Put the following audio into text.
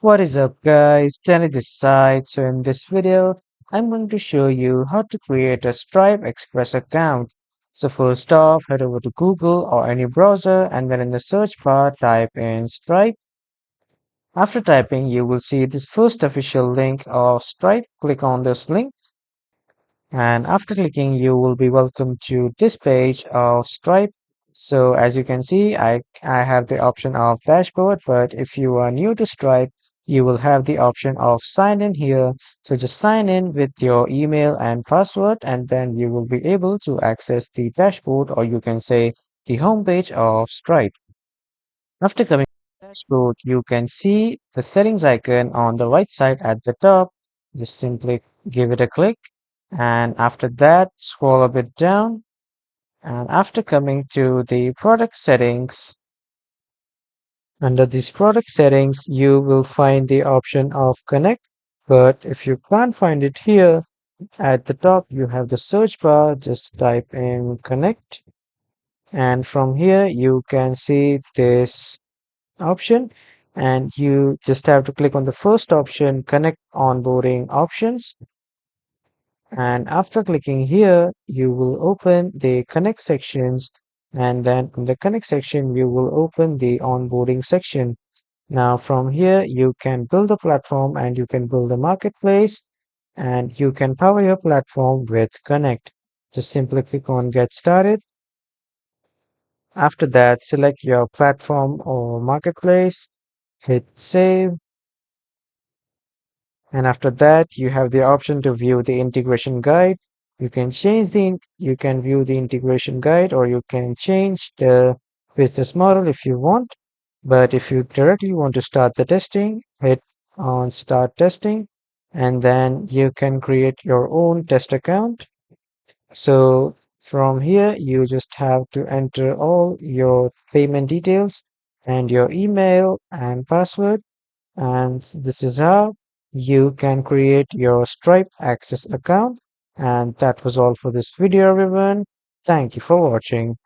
What is up guys, Danny this side. So in this video, I'm going to show you how to create a Stripe Express account. So first off, head over to Google or any browser and then in the search bar type in Stripe. After typing, you will see this first official link of Stripe. Click on this link and after clicking, you will be welcomed to this page of Stripe. So as you can see, I have the option of dashboard, but if you are new to Stripe, you will have the option of sign in here. So just sign in with your email and password, and then you will be able to access the dashboard, or you can say the homepage of Stripe. After coming to the dashboard, you can see the settings icon on the right side at the top. Just simply give it a click. And after that, scroll a bit down. And after coming to the product settings, under these product settings, you will find the option of connect. But if you can't find it here, at the top, you have the search bar. Just type in connect. And from here, you can see this option and you just have to click on the first option, connect onboarding options. And after clicking here, you will open the connect sections, and then in the connect section, you will open the onboarding section. Now from here, you can build a platform and you can build a marketplace and you can power your platform with Connect. Just simply click on get started. After that, select your platform or marketplace, hit save. And after that, you have the option to view the integration guide. You can view the integration guide or you can change the business model if you want. But if you directly want to start the testing, hit on start testing and then you can create your own test account. So from here, you just have to enter all your payment details and your email and password, and this is how you can create your Stripe Access account. And that was all for this video, everyone. Thank you for watching.